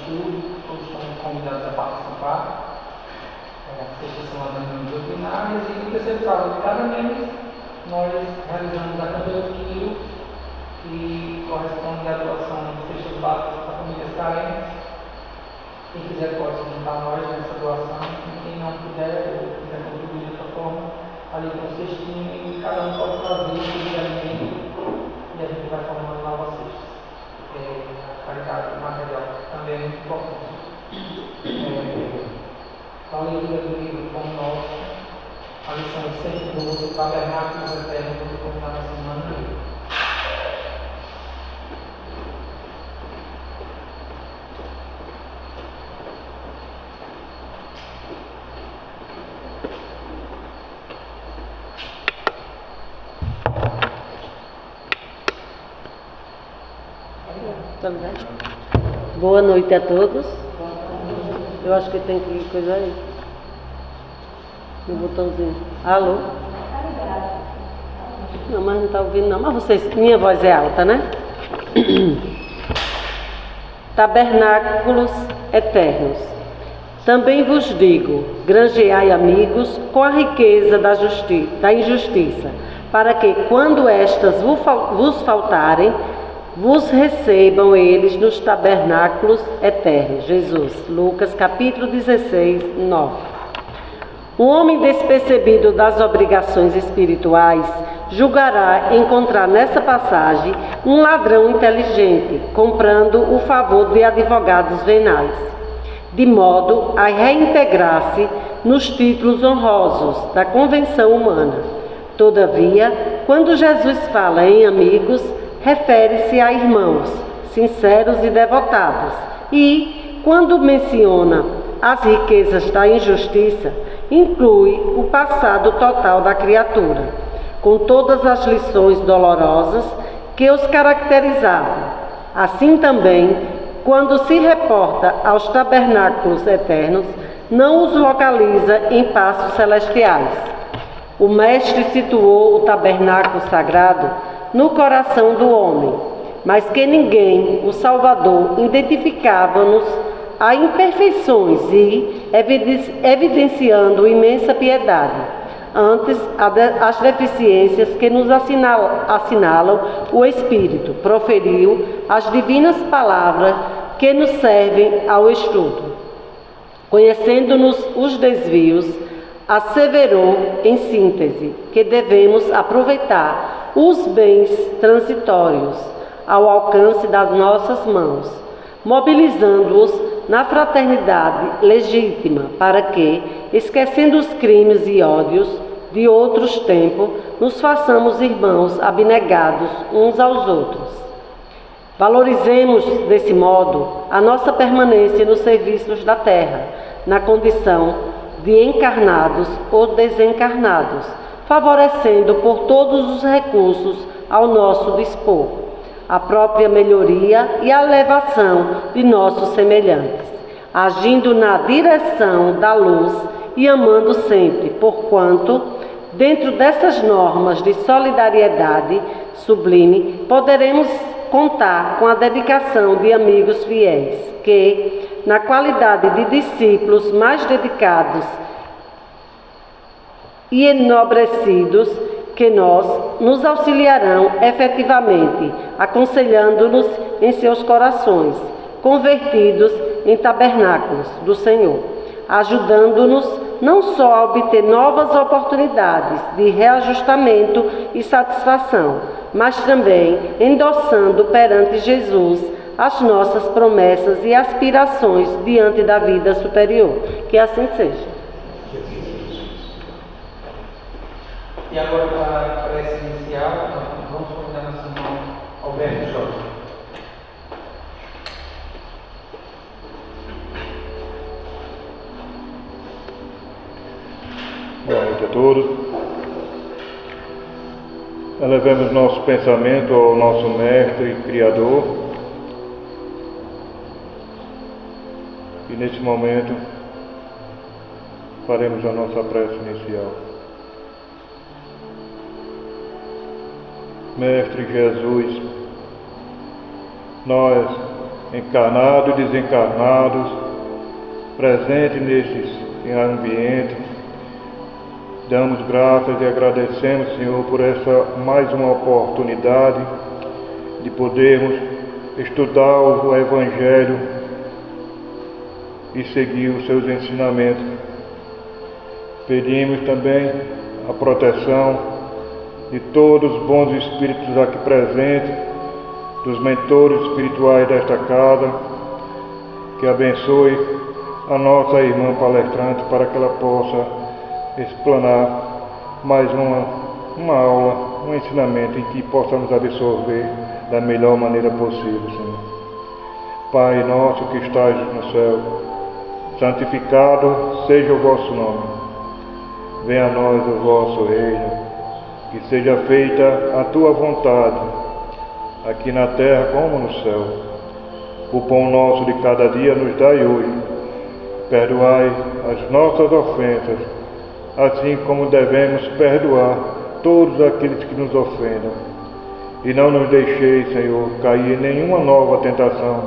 estudo, todos estão convidados a participar. As sextas são as reuniões ordinárias e no terceiro sábado de cada mês nós realizamos a campanha do quilo, que corresponde à doação de cestas básicas para famílias carentes. Quem quiser pode se juntar a nós nessa doação, e quem não puder ou quiser contribuir de outra forma, ali com o cestinho, e cada um pode trazer o que de alimento e a gente vai formando novas cestas. A caridade material também é muito importante. A leitura do livro Pão Nosso, a lição 112, Tabernáculos Eternos, vamos contar na semana aí. Boa noite a todos. Eu acho que tem que coisa aí. No botãozinho. Alô? Não, mas não está ouvindo não. Mas vocês, minha voz é alta, né? Tabernáculos eternos. Também vos digo, granjeai amigos com a riqueza da injustiça, para que quando estas vos faltarem, vos recebam eles nos tabernáculos eternos. Jesus, Lucas capítulo 16, 9. O homem despercebido das obrigações espirituais julgará encontrar nessa passagem um ladrão inteligente, comprando o favor de advogados venais, de modo a reintegrar-se nos títulos honrosos da convenção humana. Todavia, quando Jesus fala em amigos, refere-se a irmãos sinceros e devotados, e, quando menciona as riquezas da injustiça, inclui o passado total da criatura, com todas as lições dolorosas que os caracterizavam. Assim também, quando se reporta aos tabernáculos eternos, não os localiza em passos celestiais. O Mestre situou o tabernáculo sagrado no coração do homem, mas que ninguém, o Salvador, identificava-nos a imperfeições e evidenciando imensa piedade. Antes, as deficiências que nos assinalam o Espírito, proferiu as divinas palavras que nos servem ao estudo. Conhecendo-nos os desvios, asseverou, em síntese, que devemos aproveitar os bens transitórios ao alcance das nossas mãos, mobilizando-os na fraternidade legítima, para que, esquecendo os crimes e ódios de outros tempos, nos façamos irmãos abnegados uns aos outros. Valorizemos, desse modo, a nossa permanência nos serviços da terra, na condição de encarnados ou desencarnados, favorecendo por todos os recursos ao nosso dispor a própria melhoria e a elevação de nossos semelhantes, agindo na direção da luz e amando sempre, porquanto, dentro dessas normas de solidariedade sublime, poderemos contar com a dedicação de amigos fiéis, que, na qualidade de discípulos mais dedicados e enobrecidos que nós, nos auxiliarão efetivamente, aconselhando-nos em seus corações, convertidos em tabernáculos do Senhor, ajudando-nos não só a obter novas oportunidades de reajustamento e satisfação, mas também endossando perante Jesus as nossas promessas e aspirações diante da vida superior. Que assim seja. E agora, para a prece inicial, vamos convidar nosso irmão Alberto Jorge. Boa noite a todos. Elevemos nosso pensamento ao nosso Mestre e Criador. E neste momento faremos a nossa prece inicial. Mestre Jesus, nós encarnados e desencarnados, presentes neste ambiente. Damos graças e agradecemos, Senhor, por essa mais uma oportunidade de podermos estudar o Evangelho e seguir os seus ensinamentos. Pedimos também a proteção de todos os bons espíritos aqui presentes, dos mentores espirituais desta casa, que abençoe a nossa irmã palestrante para que ela possa explanar mais uma aula, um ensinamento em que possamos absorver da melhor maneira possível, Senhor. Pai nosso que estás no céu, santificado seja o vosso nome. Venha a nós o vosso reino, que seja feita a tua vontade, aqui na terra como no céu. O pão nosso de cada dia nos dai hoje. Perdoai as nossas ofensas, assim como devemos perdoar todos aqueles que nos ofendam. E não nos deixeis, Senhor, cair em nenhuma nova tentação,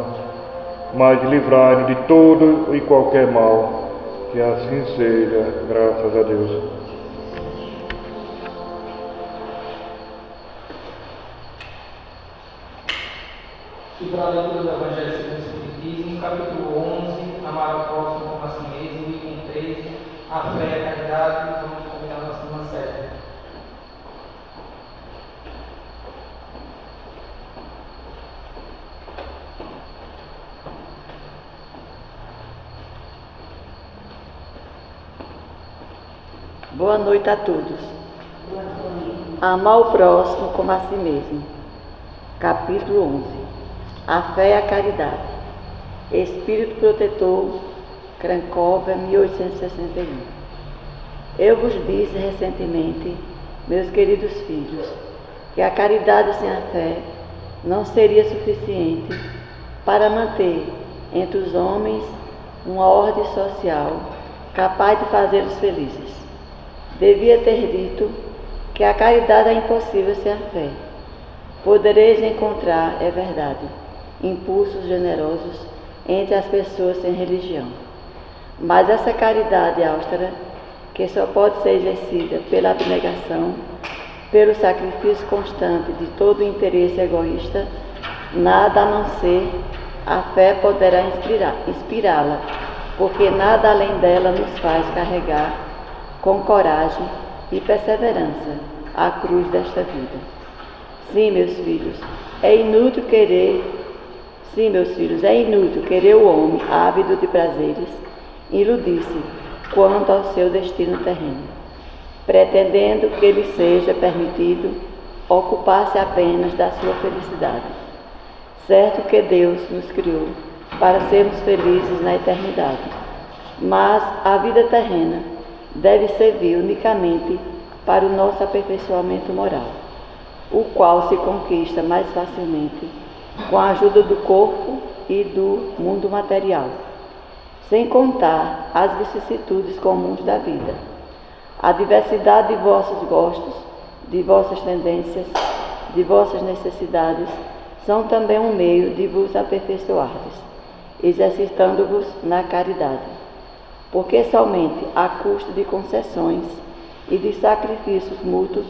mas livrai-nos de todo e qualquer mal. Que assim seja, graças a Deus. E para a leitura do Evangelho segundo o Espiritismo, capítulo 11, amar ao próximo como a si mesmo, item 13, a fé e a caridade. Vamos combinar nossa irmã Célia. Boa noite a todos. Amar o próximo como a si mesmo. Capítulo 11. A fé e a caridade. Espírito protetor, Cracóvia, 1861. Eu vos disse recentemente, meus queridos filhos, que a caridade sem a fé não seria suficiente para manter entre os homens uma ordem social capaz de fazê-los felizes. Devia ter dito que a caridade é impossível sem a fé. Podereis encontrar, é verdade, impulsos generosos entre as pessoas sem religião. Mas essa caridade austera, que só pode ser exercida pela abnegação, pelo sacrifício constante de todo o interesse egoísta, nada a não ser a fé poderá inspirá-la, porque nada além dela nos faz carregar com coragem e perseverança a cruz desta vida. Sim, meus filhos, é inútil querer o homem ávido de prazeres iludir-se quanto ao seu destino terreno, pretendendo que lhe seja permitido ocupar-se apenas da sua felicidade. Certo que Deus nos criou para sermos felizes na eternidade, mas a vida terrena deve servir unicamente para o nosso aperfeiçoamento moral, o qual se conquista mais facilmente com a ajuda do corpo e do mundo material, sem contar as vicissitudes comuns da vida. A diversidade de vossos gostos, de vossas tendências, de vossas necessidades, são também um meio de vos aperfeiçoardes, exercitando-vos na caridade, porque somente a custo de concessões e de sacrifícios mútuos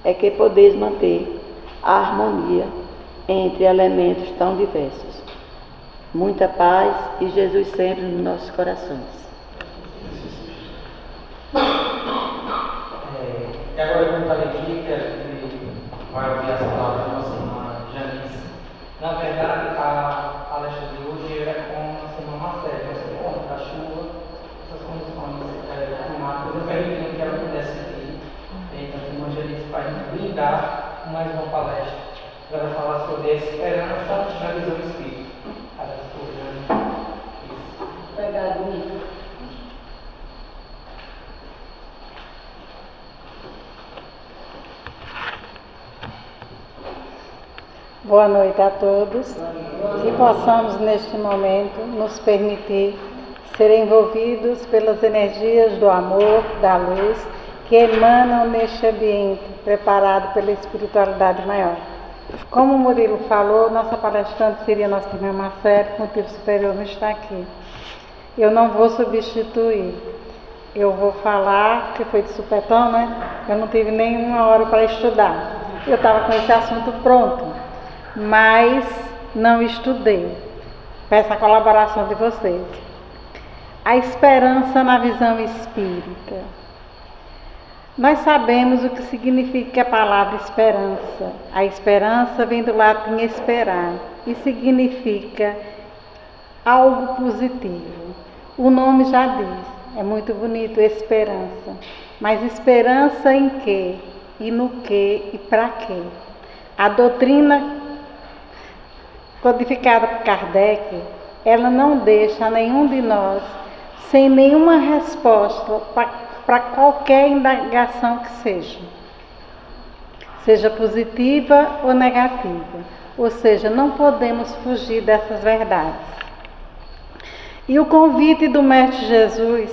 é que podeis manter a harmonia entre elementos tão diversos. Muita paz e Jesus sempre nos nossos corações. E agora eu vou aqui, que vai ouvir as palavras da nossa irmã Janice. Na verdade, a palestra de hoje era com a nossa irmã Marcela, nossa irmã da chuva, essas condições climáticas, eu permitindo que ela pudesse vir. Então, a irmã Janice vai nos brindar com mais uma palestra. Ela vai falar sobre a esperança na visão espírita. Obrigado, Nito. Boa noite a todos. Que possamos neste momento nos permitir ser envolvidos pelas energias do amor, da luz, que emanam neste ambiente preparado pela espiritualidade maior. Como o Murilo falou, nossa palestrante seria nossa irmã Marcela, que o motivo superior não está aqui. Eu não vou substituir. Eu vou falar, que foi de supetão, né? Eu não tive nenhuma hora para estudar. Eu estava com esse assunto pronto, mas não estudei. Peço a colaboração de vocês. A esperança na visão espírita. Nós sabemos o que significa a palavra esperança. A esperança vem do latim esperar e significa algo positivo. O nome já diz, é muito bonito, esperança. Mas esperança em quê? E no quê? E para quê? A doutrina codificada por Kardec, ela não deixa nenhum de nós sem nenhuma resposta para qualquer indagação que seja positiva ou negativa. Ou seja, não podemos fugir dessas verdades. E o convite do Mestre Jesus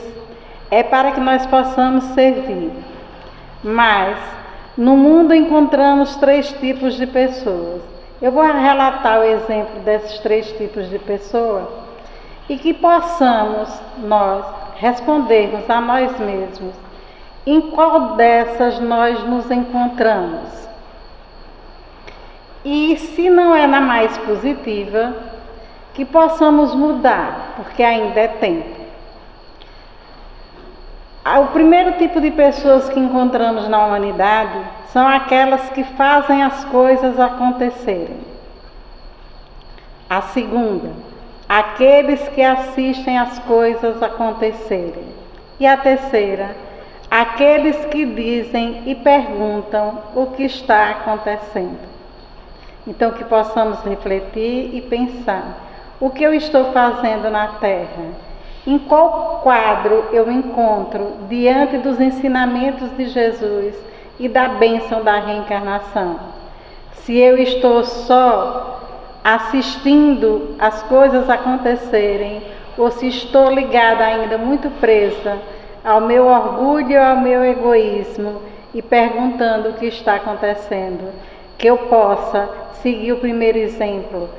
é para que nós possamos servir. Mas no mundo encontramos 3 tipos de pessoas. Eu vou relatar o exemplo desses 3 tipos de pessoas e que possamos nós respondermos a nós mesmos em qual dessas nós nos encontramos. E se não é na mais positiva, que possamos mudar, porque ainda é tempo. O primeiro tipo de pessoas que encontramos na humanidade são aquelas que fazem as coisas acontecerem. A segunda, aqueles que assistem as coisas acontecerem. E a terceira, aqueles que dizem e perguntam o que está acontecendo. Então, que possamos refletir e pensar: o que eu estou fazendo na Terra? Em qual quadro eu me encontro diante dos ensinamentos de Jesus e da bênção da reencarnação? Se eu estou só assistindo as coisas acontecerem, ou se estou ligada ainda muito presa ao meu orgulho e ao meu egoísmo e perguntando o que está acontecendo, que eu possa seguir o primeiro exemplo,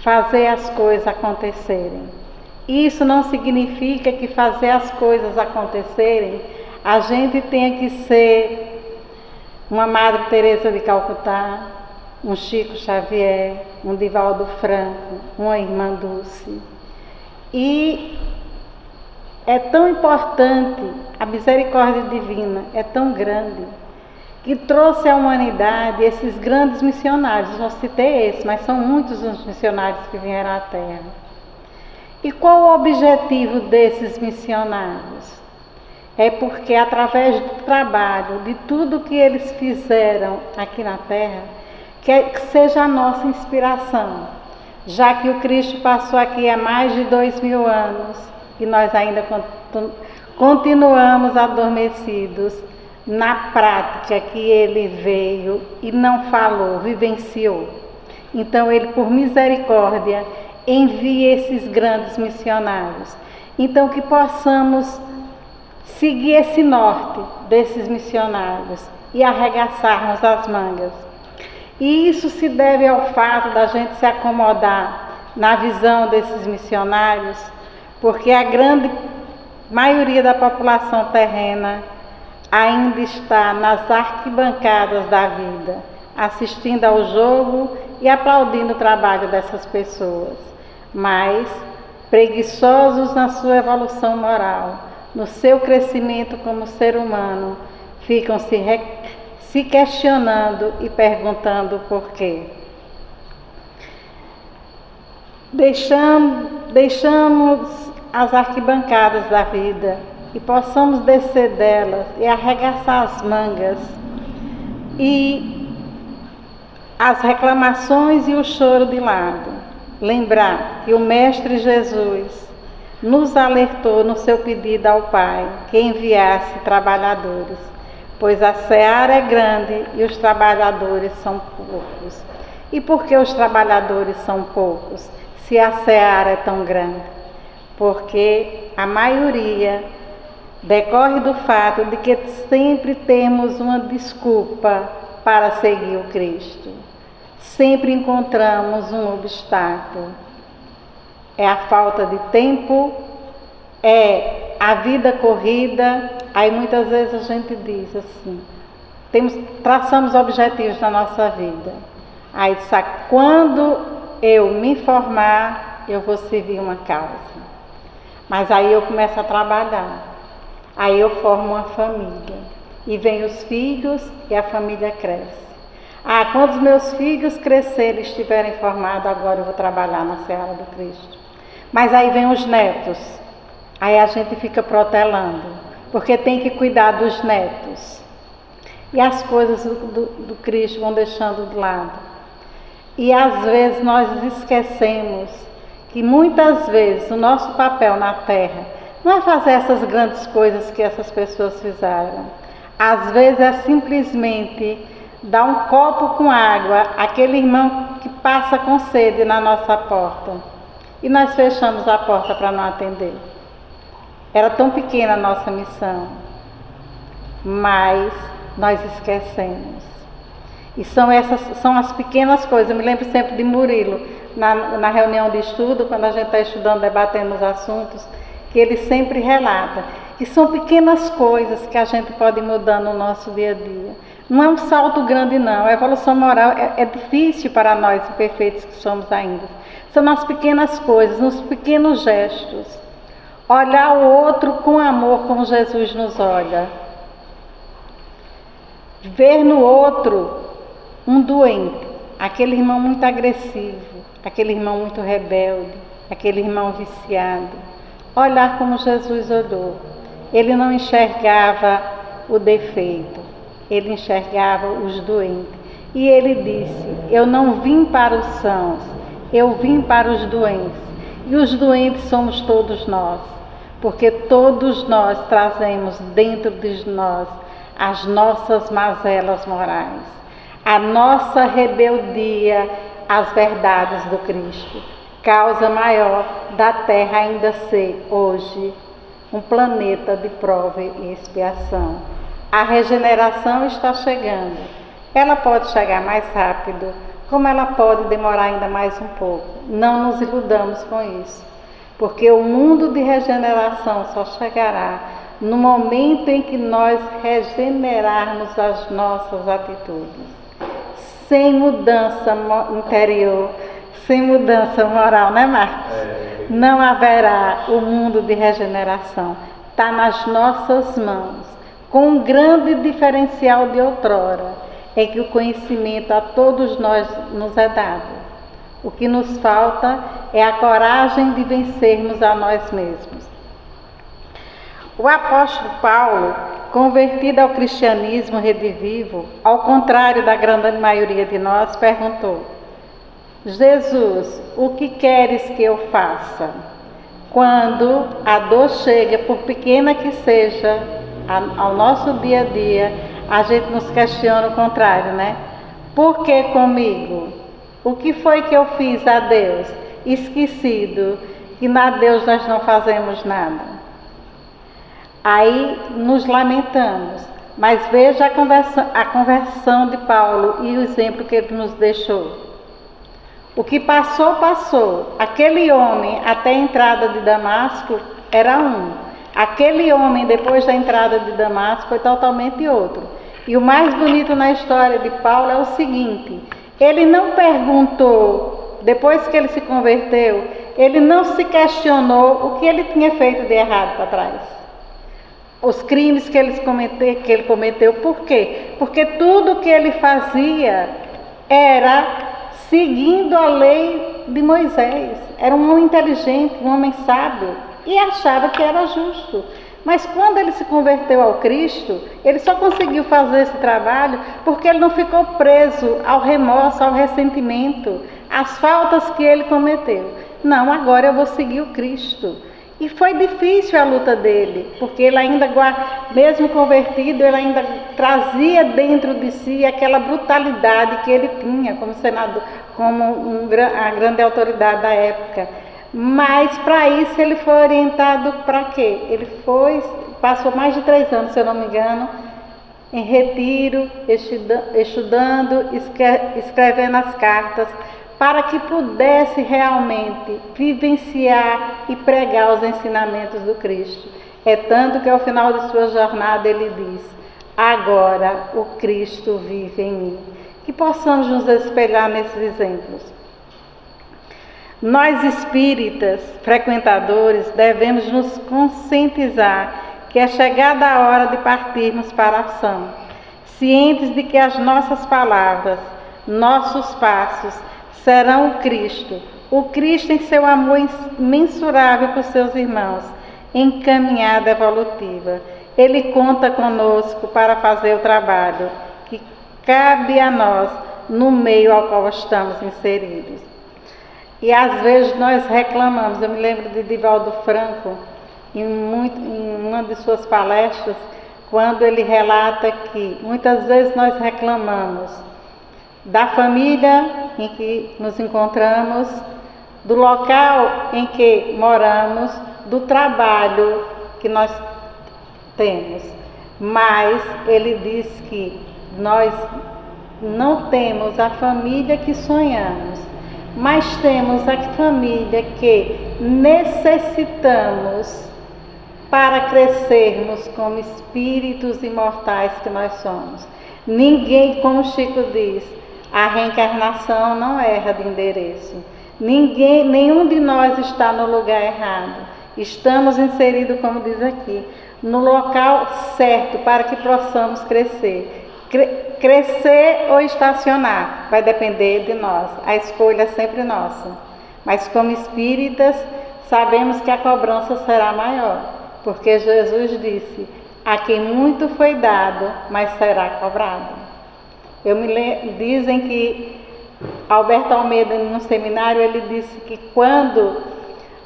fazer as coisas acontecerem. Isso não significa que fazer as coisas acontecerem a gente tenha que ser uma Madre Teresa de Calcutá, um Chico Xavier, um Divaldo Franco, uma Irmã Dulce. E é tão importante, a misericórdia divina é tão grande, que trouxe à humanidade esses grandes missionários. Eu citei esse, mas são muitos os missionários que vieram à Terra. E qual o objetivo desses missionários? É porque através do trabalho, de tudo que eles fizeram aqui na Terra, que seja a nossa inspiração, já que o Cristo passou aqui há mais de 2000 anos e nós ainda continuamos adormecidos na prática que ele veio e não falou, vivenciou. Então ele, por misericórdia, envia esses grandes missionários. Então que possamos seguir esse norte desses missionários e arregaçarmos as mangas. E isso se deve ao fato da gente se acomodar na visão desses missionários, porque a grande maioria da população terrena ainda está nas arquibancadas da vida, assistindo ao jogo e aplaudindo o trabalho dessas pessoas, mas preguiçosos na sua evolução moral, no seu crescimento como ser humano, ficam se questionando e perguntando por quê. Deixamos as arquibancadas da vida e possamos descer delas e arregaçar as mangas e as reclamações e o choro de lado. Lembrar que o Mestre Jesus nos alertou no seu pedido ao Pai que enviasse trabalhadores, pois a seara é grande e os trabalhadores são poucos. E por que os trabalhadores são poucos, se a seara é tão grande? Porque a maioria decorre do fato de que sempre temos uma desculpa para seguir o Cristo. sempre encontramos um obstáculo. É a falta de tempo, é a vida corrida. Aí muitas vezes a gente diz assim, traçamos objetivos na nossa vida. Aí diz, quando eu me formar, eu vou servir uma causa. Mas aí eu começo a trabalhar. Aí eu formo uma família. E vem os filhos e a família cresce. Quando os meus filhos crescerem e estiverem formados, agora eu vou trabalhar na Seara do Cristo. Mas aí vem os netos. Aí a gente fica protelando, porque tem que cuidar dos netos. E as coisas do Cristo vão deixando de lado. E às vezes nós esquecemos que muitas vezes o nosso papel na terra não é fazer essas grandes coisas que essas pessoas fizeram. Às vezes é simplesmente dar um copo com água àquele irmão que passa com sede na nossa porta. E nós fechamos a porta para não atender. Era tão pequena a nossa missão, mas nós esquecemos. E são as pequenas coisas. Eu me lembro sempre de Murilo, na reunião de estudo, quando a gente está estudando, debatendo os assuntos, que ele sempre relata. E são pequenas coisas que a gente pode ir mudando no nosso dia a dia. Não é um salto grande, não. A evolução moral é difícil para nós, imperfeitos que somos ainda. São nas pequenas coisas, nos pequenos gestos. Olhar o outro com amor, como Jesus nos olha. Ver no outro um doente, aquele irmão muito agressivo, aquele irmão muito rebelde, aquele irmão viciado. Olhar como Jesus olhou. Ele não enxergava o defeito, ele enxergava os doentes. E ele disse, eu não vim para os sãos, eu vim para os doentes. E os doentes somos todos nós, porque todos nós trazemos dentro de nós as nossas mazelas morais, a nossa rebeldia às verdades do Cristo, causa maior da Terra ainda ser hoje um planeta de prova e expiação. A regeneração está chegando. Ela pode chegar mais rápido, como ela pode demorar ainda mais um pouco. Não nos iludamos com isso, porque o mundo de regeneração só chegará no momento em que nós regenerarmos as nossas atitudes. Sem mudança interior, sem mudança moral, né, Marcos? Não haverá o mundo de regeneração. Está nas nossas mãos, com um grande diferencial de outrora, é que o conhecimento a todos nós nos é dado. O que nos falta é a coragem de vencermos a nós mesmos. O apóstolo Paulo, convertido ao cristianismo redivivo, ao contrário da grande maioria de nós, perguntou: Jesus, o que queres que eu faça? Quando a dor chega, por pequena que seja, ao nosso dia a dia, a gente nos questiona o contrário, né? Por que comigo? O que foi que eu fiz a Deus? Esquecido que na Deus nós não fazemos nada. Aí nos lamentamos, mas veja a conversão de Paulo e o exemplo que ele nos deixou. O que passou, passou. Aquele homem até a entrada de Damasco era um. Aquele homem depois da entrada de Damasco foi totalmente outro. E o mais bonito na história de Paulo é o seguinte: ele não perguntou, depois que ele se converteu, ele não se questionou o que ele tinha feito de errado para trás. Os crimes que ele cometeu, por quê? Porque tudo que ele fazia era seguindo a lei de Moisés. Era um homem inteligente, um homem sábio, e achava que era justo. Mas quando ele se converteu ao Cristo, ele só conseguiu fazer esse trabalho porque ele não ficou preso ao remorso, ao ressentimento, às faltas que ele cometeu. Não, agora eu vou seguir o Cristo. E foi difícil a luta dele, porque ele ainda, mesmo convertido, ele ainda trazia dentro de si aquela brutalidade que ele tinha como senador, como a grande autoridade da época. Mas para isso ele foi orientado para quê? Ele passou mais de 3 anos, se eu não me engano, em retiro, estudando, escrevendo as cartas, para que pudesse realmente vivenciar e pregar os ensinamentos do Cristo. É tanto que ao final de sua jornada ele diz: agora o Cristo vive em mim. Que possamos nos espelhar nesses exemplos. Nós espíritas, frequentadores, devemos nos conscientizar que é chegada a hora de partirmos para a ação, cientes de que as nossas palavras, nossos passos serão o Cristo em seu amor imensurável por seus irmãos, em caminhada evolutiva. Ele conta conosco para fazer o trabalho que cabe a nós no meio ao qual estamos inseridos. E às vezes nós reclamamos. Eu me lembro de Divaldo Franco, em uma de suas palestras, quando ele relata que muitas vezes nós reclamamos da família em que nos encontramos, do local em que moramos, do trabalho que nós temos. Mas ele diz que nós não temos a família que sonhamos, mas temos a família que necessitamos para crescermos como espíritos imortais que nós somos. Ninguém, como Chico diz, a reencarnação não erra de endereço. Nenhum de nós está no lugar errado. Estamos inseridos, como diz aqui, no local certo para que possamos crescer. Crescer ou estacionar vai depender de nós. A escolha é sempre nossa. Mas como espíritas, sabemos que a cobrança será maior, porque Jesus disse: a quem muito foi dado, mas será cobrado. Dizem que Alberto Almeida, no seminário, ele disse que quando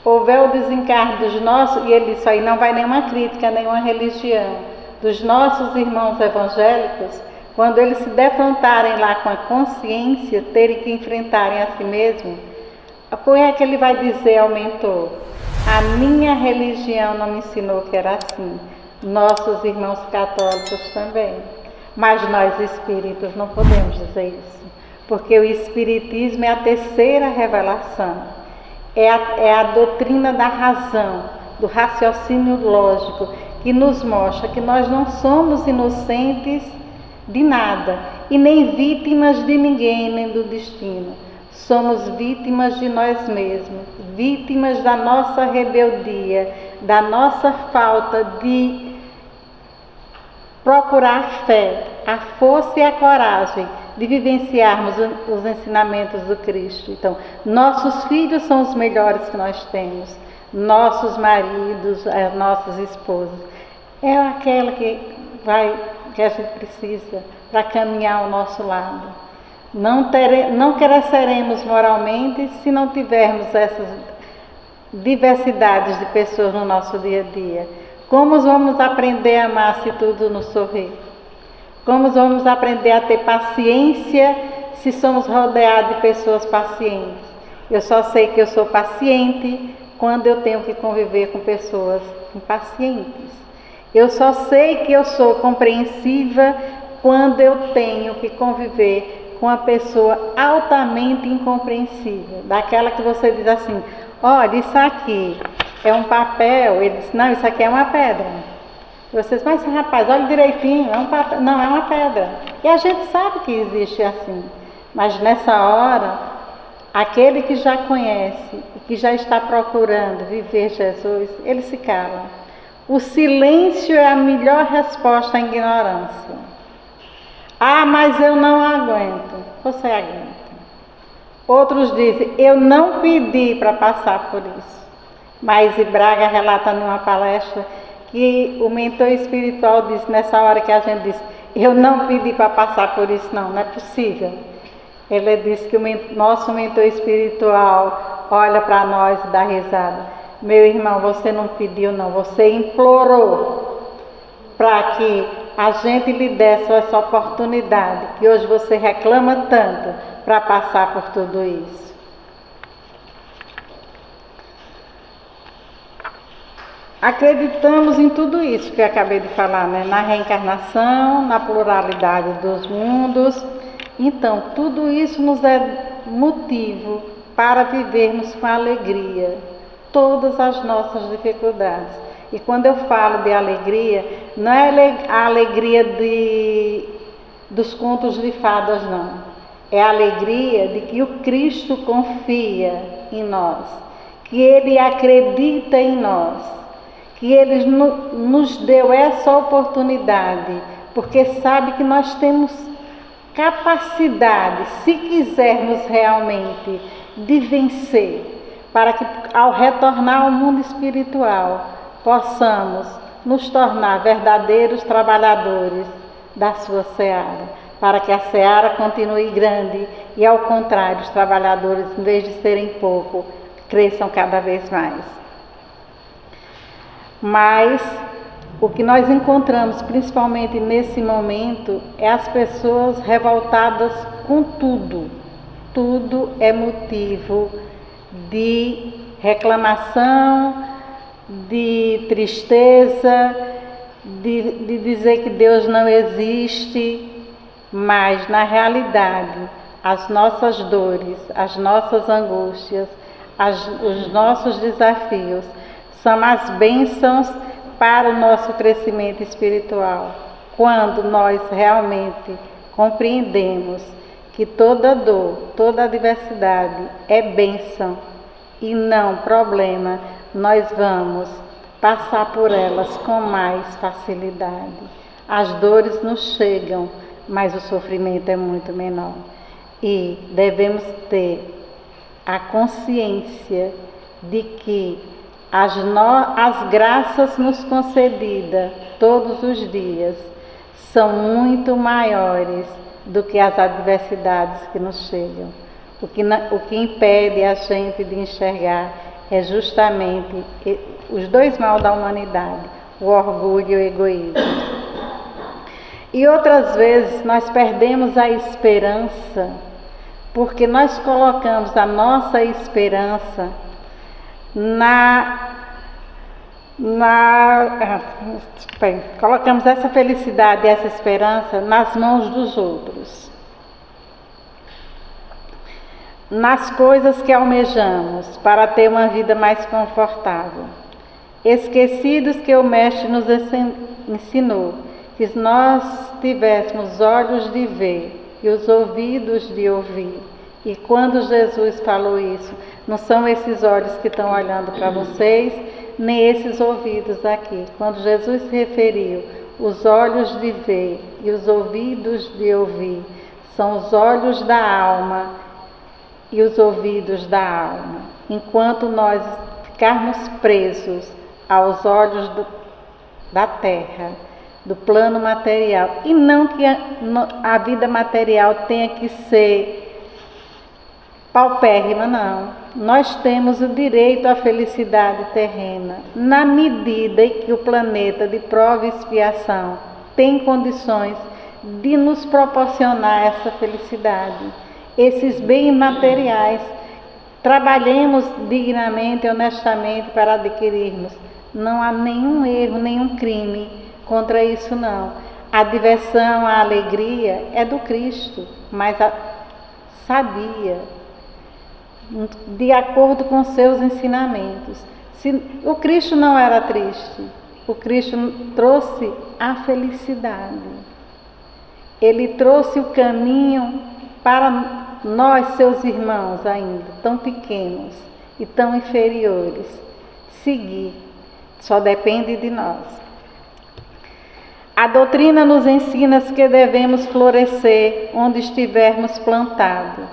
houver o desencarne dos nossos, e ele disse aí, não vai nenhuma crítica, nenhuma religião, dos nossos irmãos evangélicos, quando eles se defrontarem lá com a consciência, terem que enfrentarem a si mesmo, como é que ele vai dizer ao mentor? A minha religião não me ensinou que era assim. Nossos irmãos católicos também. Mas nós espíritos não podemos dizer isso, porque o espiritismo é a terceira revelação, é a doutrina da razão, do raciocínio lógico, que nos mostra que nós não somos inocentes de nada e nem vítimas de ninguém, nem do destino. Somos vítimas de nós mesmos, vítimas da nossa rebeldia, da nossa falta de procurar fé, a força e a coragem de vivenciarmos os ensinamentos do Cristo. Então, nossos filhos são os melhores que nós temos, nossos maridos, nossas esposas. É aquela que a gente precisa para caminhar ao nosso lado. Não cresceremos moralmente se não tivermos essas diversidades de pessoas no nosso dia a dia. Como vamos aprender a amar se tudo nos sorrir? Como vamos aprender a ter paciência se somos rodeados de pessoas pacientes? Eu só sei que eu sou paciente quando eu tenho que conviver com pessoas impacientes. Eu só sei que eu sou compreensiva quando eu tenho que conviver com uma pessoa altamente incompreensível. Daquela que você diz assim: olha, isso aqui é um papel. Ele diz: não, isso aqui é uma pedra. E vocês, mas rapaz, olha direitinho, é um papel. Não, é uma pedra. E a gente sabe que existe assim. Mas nessa hora, aquele que já conhece e que já está procurando viver Jesus, ele se cala. O silêncio é a melhor resposta à ignorância. Ah, mas eu não aguento. Você aguenta. Outros dizem: eu não pedi para passar por isso. Mas Braga relata numa palestra que o mentor espiritual disse, nessa hora que a gente diz: eu não pedi para passar por isso, não é possível. Ele disse que o nosso mentor espiritual olha para nós e dá risada: meu irmão, você não pediu não, você implorou para que a gente lhe desse essa oportunidade, que hoje você reclama tanto, para passar por tudo isso. acreditamos em tudo isso que eu acabei de falar, né? Na reencarnação, na pluralidade dos mundos. Então, tudo isso nos é motivo para vivermos com alegria todas as nossas dificuldades. E quando eu falo de alegria, não é a alegria dos contos de fadas, não. É a alegria de que o Cristo confia em nós, que Ele acredita em nós, que Ele nos deu essa oportunidade, porque sabe que nós temos capacidade, se quisermos realmente, de vencer, para que ao retornar ao mundo espiritual, possamos nos tornar verdadeiros trabalhadores da sua seara, para que a seara continue grande e, ao contrário, os trabalhadores, em vez de serem pouco, cresçam cada vez mais. Mas o que nós encontramos, principalmente nesse momento, é as pessoas revoltadas com tudo. Tudo é motivo de reclamação, de tristeza, de dizer que Deus não existe, mas na realidade as nossas dores, as nossas angústias, os nossos desafios são as bênçãos para o nosso crescimento espiritual, quando nós realmente compreendemos que toda dor, toda adversidade é bênção e não problema, nós vamos passar por elas com mais facilidade. As dores nos chegam, mas o sofrimento é muito menor. E devemos ter a consciência de que as graças nos concedidas todos os dias são muito maiores do que as adversidades que nos chegam. O que impede a gente de enxergar é justamente os dois males da humanidade, o orgulho e o egoísmo. E outras vezes nós perdemos a esperança, porque nós colocamos a nossa esperança colocamos essa felicidade e essa esperança nas mãos dos outros, nas coisas que almejamos para ter uma vida mais confortável, esquecidos que o Mestre nos ensinou que se nós tivéssemos olhos de ver e os ouvidos de ouvir. E quando Jesus falou isso, não são esses olhos que estão olhando para vocês, nem esses ouvidos aqui. Quando Jesus se referiu os olhos de ver e os ouvidos de ouvir, são os olhos da alma e os ouvidos da alma. Enquanto nós ficarmos presos aos olhos da terra, do plano material, e não que a vida material tenha que ser paupérrima, não. Nós temos o direito à felicidade terrena, na medida em que o planeta de prova e expiação tem condições de nos proporcionar essa felicidade, esses bens materiais. Trabalhemos dignamente e honestamente para adquirirmos. Não há nenhum erro, nenhum crime contra isso, não. A diversão, a alegria é do Cristo, mas sadia, de acordo com seus ensinamentos. O Cristo não era triste, o Cristo trouxe a felicidade. Ele trouxe o caminho para nós, seus irmãos ainda, tão pequenos e tão inferiores, seguir. Só depende de nós. A doutrina nos ensina que devemos florescer onde estivermos plantados.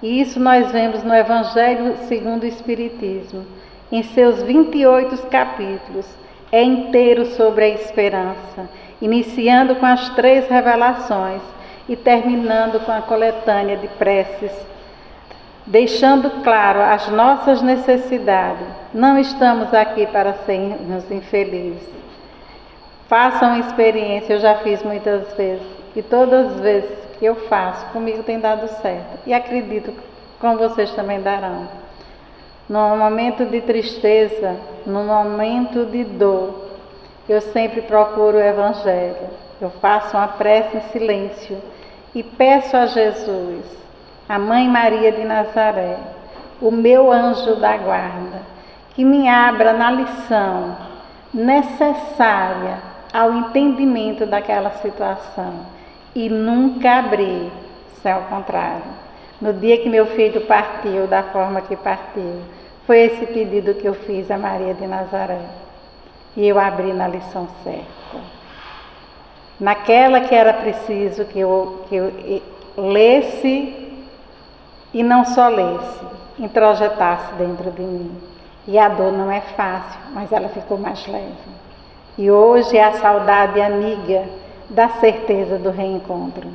E isso nós vemos no Evangelho segundo o Espiritismo, em seus 28 capítulos, é inteiro sobre a esperança, iniciando com as 3 revelações e terminando com a coletânea de preces, deixando claro as nossas necessidades. Não estamos aqui para sermos infelizes. Façam experiência, eu já fiz muitas vezes, e todas as vezes que eu faço, comigo tem dado certo. E acredito que com vocês também darão. No momento de tristeza, no momento de dor, eu sempre procuro o Evangelho. Eu faço uma prece em silêncio e peço a Jesus, a Mãe Maria de Nazaré, o meu anjo da guarda, que me abra na lição necessária ao entendimento daquela situação e nunca abrir, se ao contrário. No dia que meu filho partiu da forma que partiu, foi esse pedido que eu fiz a Maria de Nazaré. E eu abri na lição certa. Naquela que era preciso que eu lesse e não só lesse, introjetasse dentro de mim. E a dor não é fácil, mas ela ficou mais leve. E hoje é a saudade amiga da certeza do reencontro.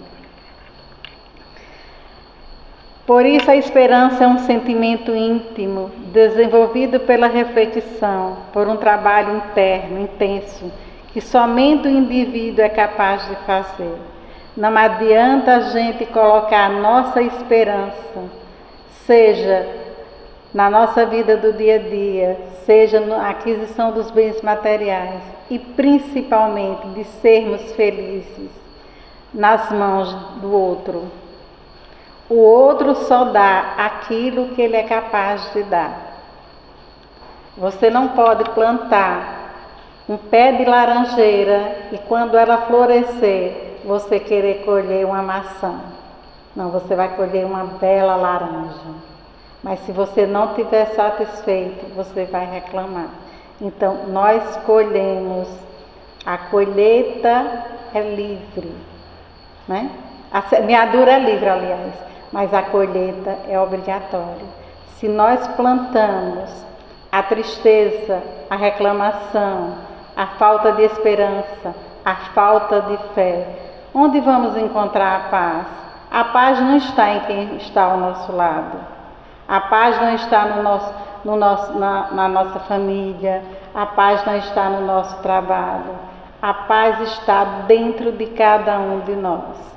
Por isso a esperança é um sentimento íntimo, desenvolvido pela reflexão, por um trabalho interno, intenso, que somente o indivíduo é capaz de fazer. Não adianta a gente colocar a nossa esperança, seja na nossa vida do dia a dia, seja na aquisição dos bens materiais e principalmente de sermos felizes nas mãos do outro. O outro só dá aquilo que ele é capaz de dar. Você não pode plantar um pé de laranjeira e quando ela florescer, você querer colher uma maçã. Não, você vai colher uma bela laranja. Mas se você não estiver satisfeito, você vai reclamar. Então, nós colhemos. A colheita é livre, né? A semeadura é livre, aliás, mas a colheita é obrigatória. Se nós plantamos a tristeza, a reclamação, a falta de esperança, a falta de fé, onde vamos encontrar a paz? A paz não está em quem está ao nosso lado. A paz não está na nossa família. A paz não está no nosso trabalho. A paz está dentro de cada um de nós.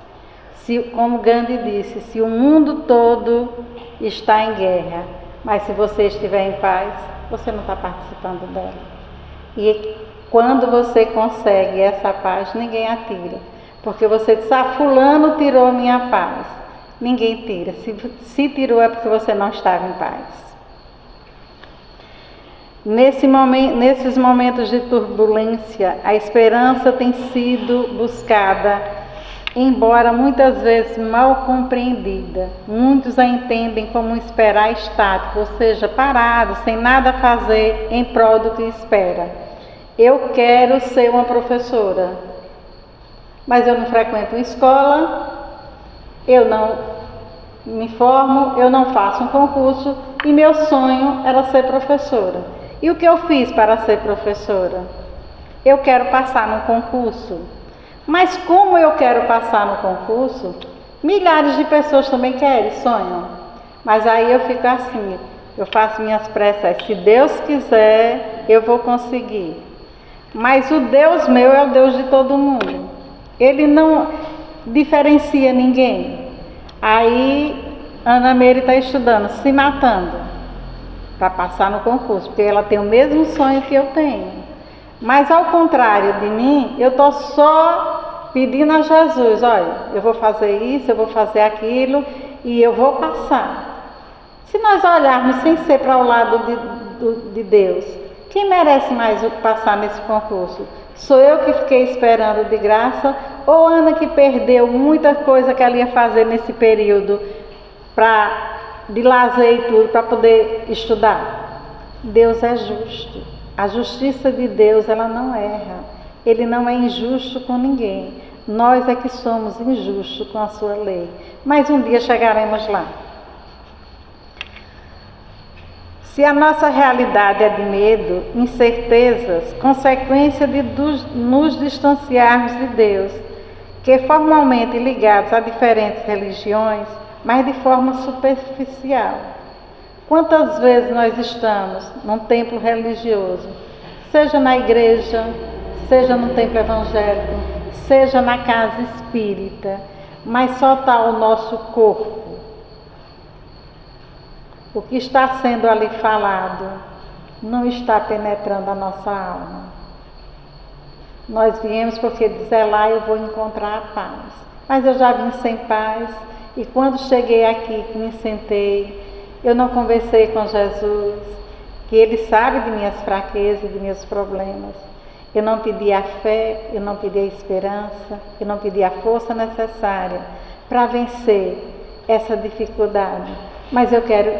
Como Gandhi disse, se o mundo todo está em guerra, mas se você estiver em paz, você não está participando dela. E quando você consegue essa paz, ninguém a tira. Porque você diz, fulano tirou minha paz. Ninguém tira. Se tirou é porque você não estava em paz. Nesses momentos de turbulência, a esperança tem sido buscada, embora muitas vezes mal compreendida. Muitos a entendem como um esperar estático, ou seja, parado, sem nada fazer em prol do que espera. Eu quero ser uma professora, mas eu não frequento uma escola, eu não me formo, eu não faço um concurso e meu sonho era ser professora. E o que eu fiz para ser professora? Eu quero passar no concurso. Mas como eu quero passar no concurso, milhares de pessoas também querem, sonham. Mas aí eu fico assim, eu faço minhas preces, se Deus quiser, eu vou conseguir. Mas o Deus meu é o Deus de todo mundo. Ele não diferencia ninguém. Aí Ana Meire está estudando, se matando para passar no concurso, porque ela tem o mesmo sonho que eu tenho. Mas ao contrário de mim, eu estou só pedindo a Jesus, olha, eu vou fazer isso, eu vou fazer aquilo e eu vou passar. Se nós olharmos sem ser para o lado de Deus, quem merece mais passar nesse concurso? Sou eu que fiquei esperando de graça ou Ana que perdeu muita coisa que ela ia fazer nesse período de lazer e tudo para poder estudar? Deus é justo. A justiça de Deus, ela não erra. Ele não é injusto com ninguém. Nós é que somos injustos com a sua lei. Mas um dia chegaremos lá. Se a nossa realidade é de medo, incertezas, consequência de nos distanciarmos de Deus, que formalmente ligados a diferentes religiões, mas de forma superficial. Quantas vezes nós estamos num templo religioso, seja na igreja, seja no templo evangélico, seja na casa espírita, mas só está o nosso corpo. o que está sendo ali falado não está penetrando a nossa alma. Nós viemos porque dizer lá eu vou encontrar a paz. Mas eu já vim sem paz e quando cheguei aqui, que me sentei, eu não conversei com Jesus, que Ele sabe de minhas fraquezas, de meus problemas. Eu não pedi a fé, eu não pedi a esperança, eu não pedi a força necessária para vencer essa dificuldade. Mas eu quero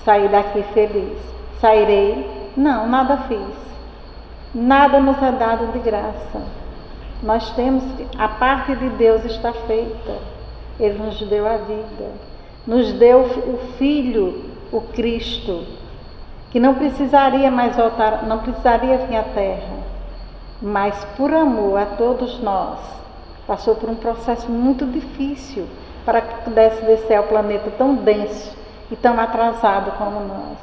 sair daqui feliz. Sairei? Não, nada fiz. Nada nos é dado de graça. Nós temos que, a parte de Deus está feita. Ele nos deu a vida. Nos deu o Filho, o Cristo, que não precisaria mais voltar, não precisaria vir à Terra, mas por amor a todos nós, passou por um processo muito difícil para que pudesse descer ao planeta tão denso e tão atrasado como nós.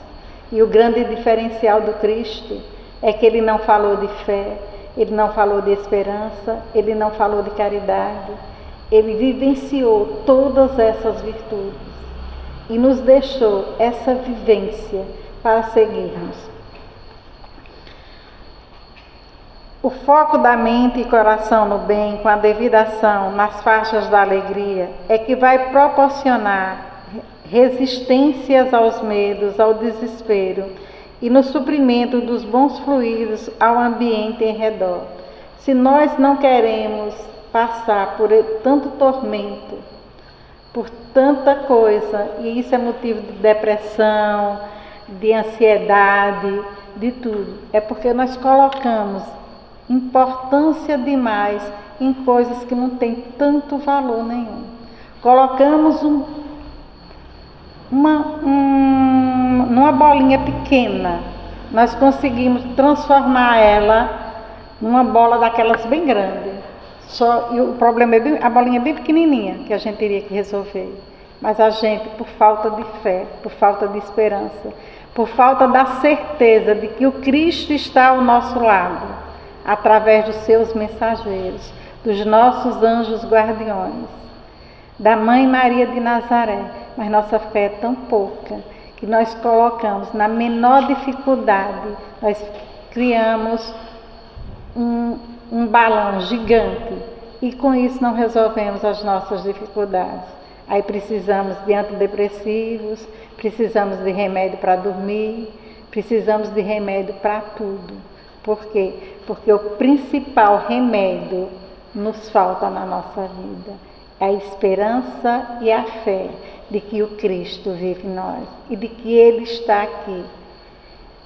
E o grande diferencial do Cristo é que Ele não falou de fé, Ele não falou de esperança, Ele não falou de caridade. Ele vivenciou todas essas virtudes e nos deixou essa vivência para seguirmos. O foco da mente e coração no bem, com a devida ação nas faixas da alegria, é que vai proporcionar resistências aos medos, ao desespero e no suprimento dos bons fluidos ao ambiente em redor. Se nós não queremos passar por tanto tormento, por tanta coisa, e isso é motivo de depressão, de ansiedade, de tudo, é porque nós colocamos importância demais em coisas que não têm tanto valor nenhum. Colocamos numa bolinha pequena, nós conseguimos transformar ela numa bola daquelas bem grandes. E o problema é a bolinha bem pequenininha que a gente teria que resolver. Mas a gente, por falta de fé, por falta de esperança, por falta da certeza de que o Cristo está ao nosso lado, através dos seus mensageiros, dos nossos anjos guardiões, da Mãe Maria de Nazaré, mas nossa fé é tão pouca que nós colocamos na menor dificuldade, nós criamos um balão gigante e com isso não resolvemos as nossas dificuldades. Aí precisamos de antidepressivos, precisamos de remédio para dormir, precisamos de remédio para tudo. Por quê? Porque o principal remédio nos falta na nossa vida. É a esperança e a fé de que o Cristo vive em nós e de que Ele está aqui.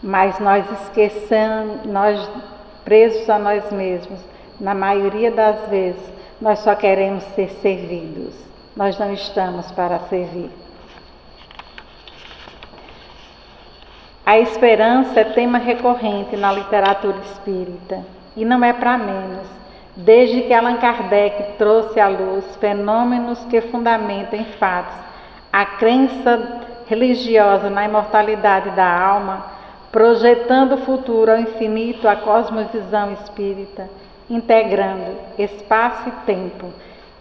Mas nós esquecemos, nós presos a nós mesmos, na maioria das vezes, nós só queremos ser servidos. Nós não estamos para servir. A esperança é tema recorrente na literatura espírita e não é para menos. Desde que Allan Kardec trouxe à luz fenômenos que fundamentam em fatos a crença religiosa na imortalidade da alma, projetando o futuro ao infinito a cosmovisão espírita, integrando espaço e tempo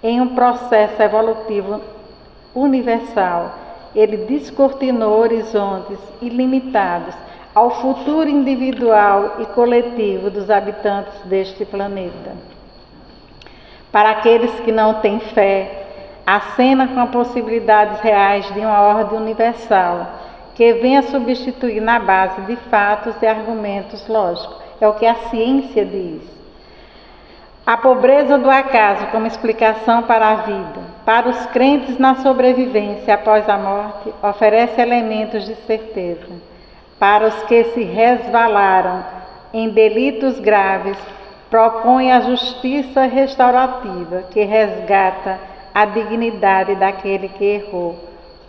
em um processo evolutivo universal, ele descortinou horizontes ilimitados ao futuro individual e coletivo dos habitantes deste planeta. Para aqueles que não têm fé, acena com possibilidades reais de uma ordem universal que venha substituir na base de fatos e argumentos lógicos. É o que a ciência diz. A pobreza do acaso como explicação para a vida, para os crentes na sobrevivência após a morte, oferece elementos de certeza. Para os que se resvalaram em delitos graves, propõe a justiça restaurativa que resgata a dignidade daquele que errou,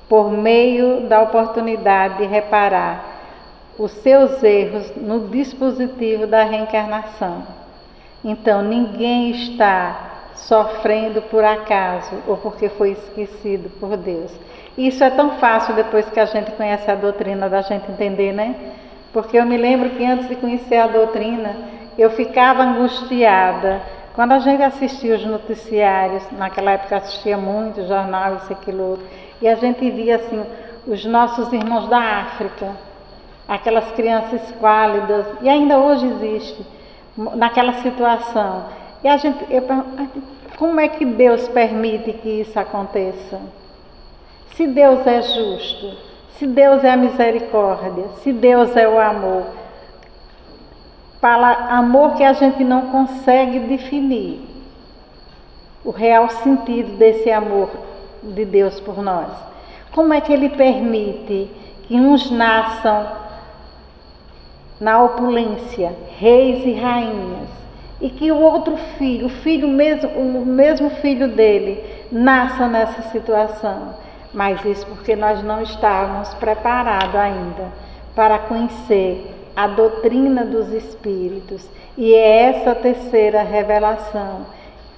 por meio da oportunidade de reparar os seus erros no dispositivo da reencarnação. Então, ninguém está sofrendo por acaso ou porque foi esquecido por Deus. Isso é tão fácil depois que a gente conhece a doutrina da gente entender, né? Porque eu me lembro que antes de conhecer a doutrina, eu ficava angustiada. Quando a gente assistia os noticiários, naquela época assistia muito jornal, isso, aquilo outro, e a gente via assim, os nossos irmãos da África, aquelas crianças esquálidas, e ainda hoje existe, naquela situação. E como é que Deus permite que isso aconteça? Se Deus é justo, se Deus é a misericórdia, se Deus é o amor, amor que a gente não consegue definir, o real sentido desse amor de Deus por nós. Como é que Ele permite que uns nasçam na opulência, reis e rainhas, e que o outro filho, o mesmo filho dele, nasça nessa situação? Mas isso porque nós não estávamos preparados ainda para conhecer a doutrina dos Espíritos. E é essa terceira revelação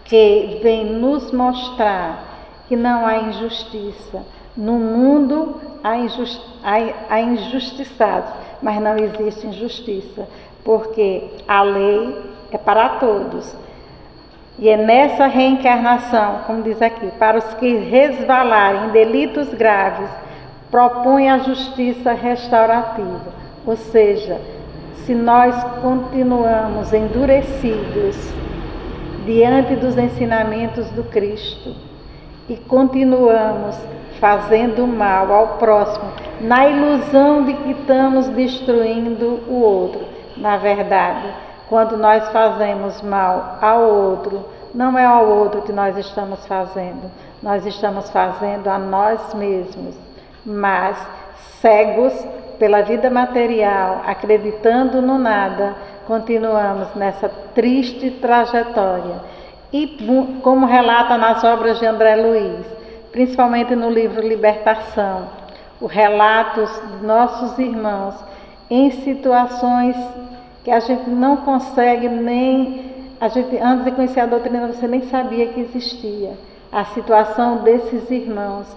que vem nos mostrar que não há injustiça. No mundo há injustiçados, mas não existe injustiça, porque a lei é para todos. E é nessa reencarnação, como diz aqui, para os que resvalarem em delitos graves, propõe a justiça restaurativa. Ou seja, se nós continuamos endurecidos diante dos ensinamentos do Cristo e continuamos fazendo mal ao próximo, na ilusão de que estamos destruindo o outro, na verdade, quando nós fazemos mal ao outro, não é ao outro que nós estamos fazendo a nós mesmos, mas cegos pela vida material, acreditando no nada, continuamos nessa triste trajetória. E como relata nas obras de André Luiz, principalmente no livro Libertação, os relatos de nossos irmãos em situações que a gente não consegue antes de conhecer a doutrina, você nem sabia que existia. A situação desses irmãos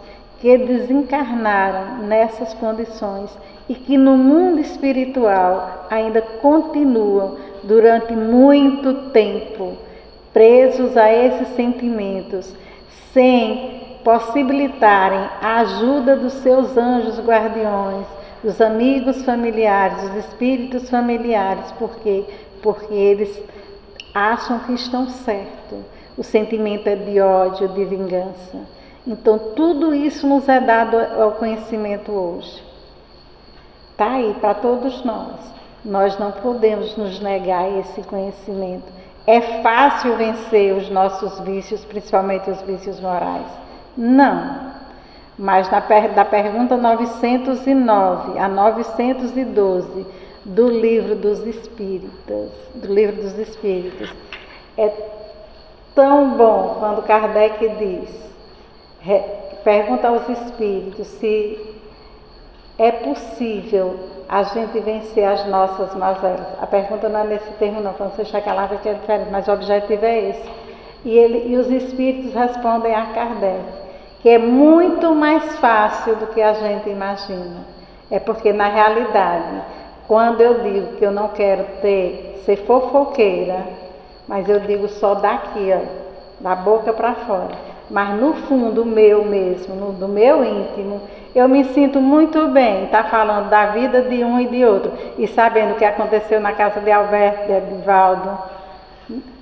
que desencarnaram nessas condições e que no mundo espiritual ainda continuam durante muito tempo presos a esses sentimentos, sem possibilitarem a ajuda dos seus anjos guardiões, dos amigos familiares, dos espíritos familiares. Por quê? Porque eles acham que estão certos. O sentimento é de ódio, de vingança. Então, tudo isso nos é dado ao conhecimento hoje. Está aí para todos nós. Nós não podemos nos negar a esse conhecimento. É fácil vencer os nossos vícios, principalmente os vícios morais? Não. Mas da pergunta 909 a 912 do Livro dos Espíritos, é tão bom quando Kardec diz, pergunta aos espíritos se é possível a gente vencer as nossas mazelas. A pergunta não é nesse termo não, quando você chegar lá vai ter diferente, mas o objetivo é esse. E os espíritos respondem a Kardec que é muito mais fácil do que a gente imagina. É porque na realidade, quando eu digo que eu não quero ser fofoqueira, mas eu digo só daqui, ó, da boca para fora, mas no fundo meu mesmo, do meu íntimo, eu me sinto muito bem estar falando da vida de um e de outro e sabendo o que aconteceu na casa de Alberto, de Edivaldo,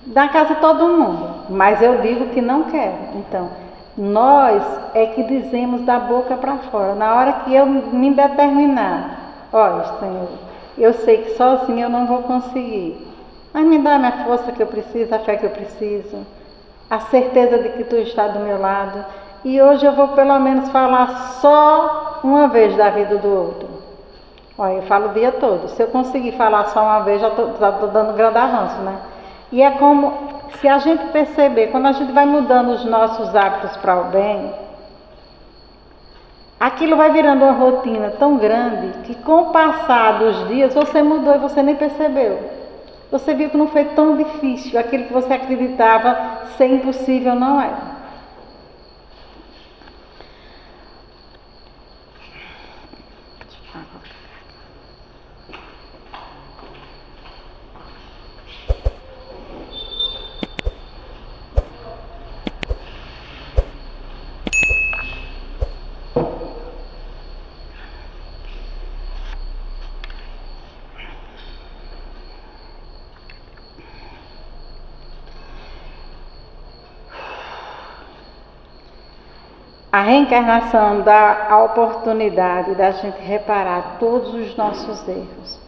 da casa de todo mundo, mas eu digo que não quero. Então, nós é que dizemos da boca para fora. Na hora que eu me determinar, olha, Senhor, eu sei que sozinho eu não vou conseguir, mas me dá a minha força que eu preciso, a fé que eu preciso, a certeza de que Tu está do meu lado. E hoje eu vou pelo menos falar só uma vez da vida do outro. Olha, eu falo o dia todo. Se eu conseguir falar só uma vez, já estou dando grande avanço, né? E é como se a gente perceber, quando a gente vai mudando os nossos hábitos para o bem, aquilo vai virando uma rotina tão grande que com o passar dos dias você mudou e você nem percebeu. Você viu que não foi tão difícil, aquilo que você acreditava ser impossível não é. A reencarnação dá a oportunidade da gente reparar todos os nossos erros,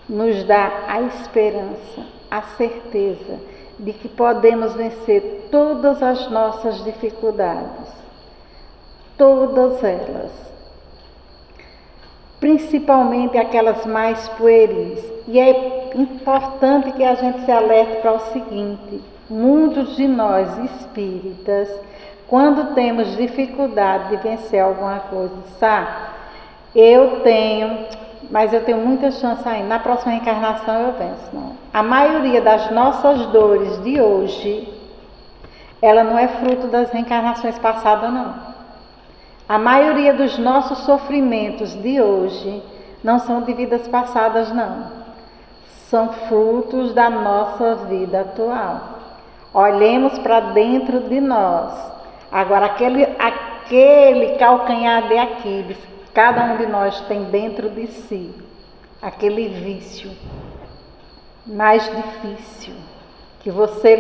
nos dá a esperança, a certeza de que podemos vencer todas as nossas dificuldades, todas elas, principalmente aquelas mais pueris. E é importante que a gente se alerte para o seguinte: muitos de nós espíritas, quando temos dificuldade de vencer alguma coisa, mas eu tenho muita chance ainda, na próxima reencarnação eu venço. Não. A maioria das nossas dores de hoje, ela não é fruto das reencarnações passadas, não. A maioria dos nossos sofrimentos de hoje não são de vidas passadas, não. São frutos da nossa vida atual. Olhemos para dentro de nós. Agora, aquele calcanhar de Aquiles, cada um de nós tem dentro de si, aquele vício mais difícil, que você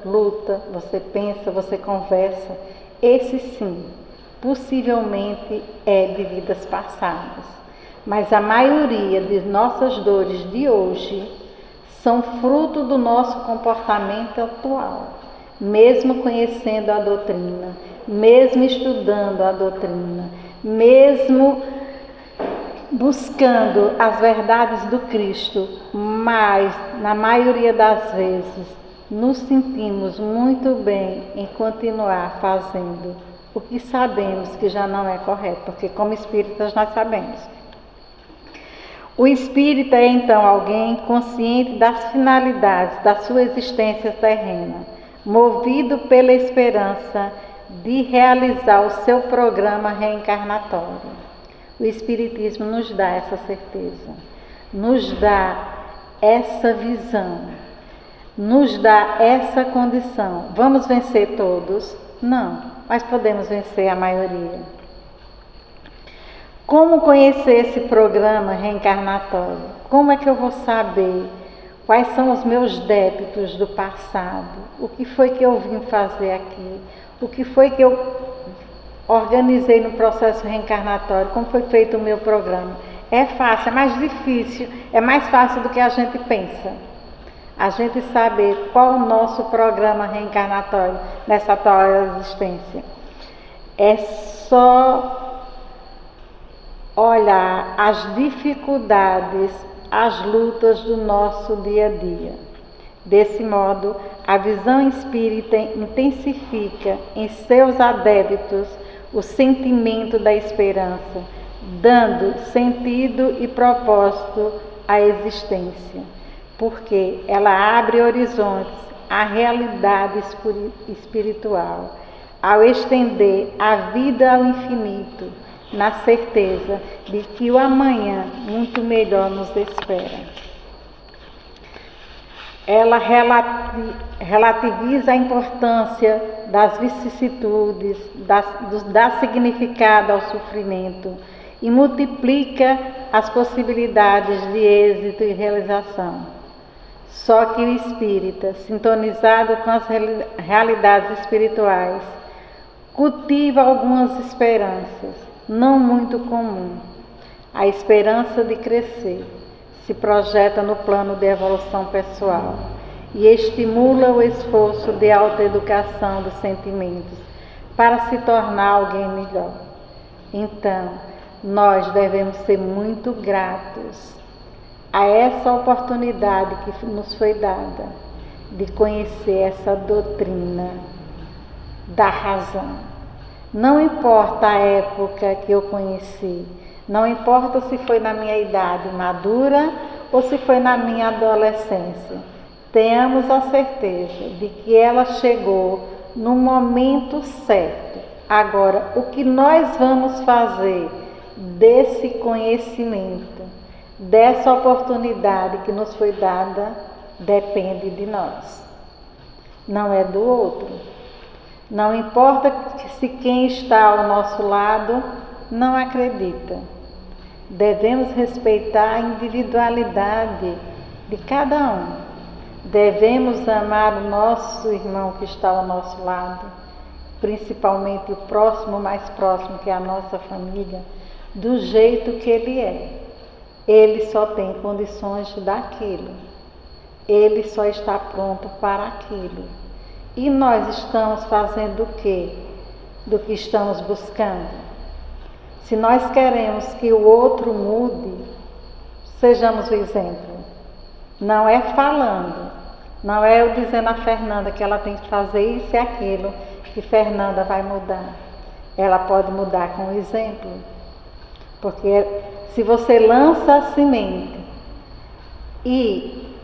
luta, você pensa, você conversa, esse sim, possivelmente é de vidas passadas. Mas a maioria de nossas dores de hoje são fruto do nosso comportamento atual. Mesmo conhecendo a doutrina, mesmo estudando a doutrina, mesmo buscando as verdades do Cristo, mas na maioria das vezes nos sentimos muito bem em continuar fazendo o que sabemos que já não é correto, porque como espíritas nós sabemos. O espírita é então alguém consciente das finalidades da sua existência terrena, movido pela esperança de realizar o seu programa reencarnatório. O Espiritismo nos dá essa certeza, nos dá essa visão, nos dá essa condição. Vamos vencer todos? Não, mas podemos vencer a maioria. Como conhecer esse programa reencarnatório? Como é que eu vou saber quais são os meus débitos do passado? O que foi que eu vim fazer aqui? O que foi que eu organizei no processo reencarnatório? Como foi feito o meu programa? É fácil, é mais difícil, é mais fácil do que a gente pensa. A gente saber qual o nosso programa reencarnatório nessa atual existência. É só olhar as dificuldades, as lutas do nosso dia a dia. Desse modo, a visão espírita intensifica em seus adeptos o sentimento da esperança, dando sentido e propósito à existência, porque ela abre horizontes à realidade espiritual, ao estender a vida ao infinito, na certeza de que o amanhã muito melhor nos espera. Ela relativiza a importância das vicissitudes, dá significado ao sofrimento e multiplica as possibilidades de êxito e realização. Só que o espírita, sintonizado com as realidades espirituais, cultiva algumas esperanças, não muito comum. A esperança de crescer se projeta no plano de evolução pessoal e estimula o esforço de autoeducação dos sentimentos para se tornar alguém melhor. Então, nós devemos ser muito gratos a essa oportunidade que nos foi dada de conhecer essa doutrina da razão. Não importa a época que eu conheci, não importa se foi na minha idade madura ou se foi na minha adolescência, tenhamos a certeza de que ela chegou no momento certo. Agora, o que nós vamos fazer desse conhecimento, dessa oportunidade que nos foi dada, depende de nós, não é do outro. Não importa se quem está ao nosso lado não acredita. Devemos respeitar a individualidade de cada um. Devemos amar o nosso irmão que está ao nosso lado, principalmente o próximo mais próximo, que é a nossa família, do jeito que ele é. Ele só tem condições daquilo. Ele só está pronto para aquilo. E nós estamos fazendo o quê? Do que estamos buscando. Se nós queremos que o outro mude, sejamos o exemplo. Não é falando, não é eu dizendo a Fernanda que ela tem que fazer isso e aquilo, que Fernanda vai mudar. Ela pode mudar com o exemplo. Porque se você lança a semente e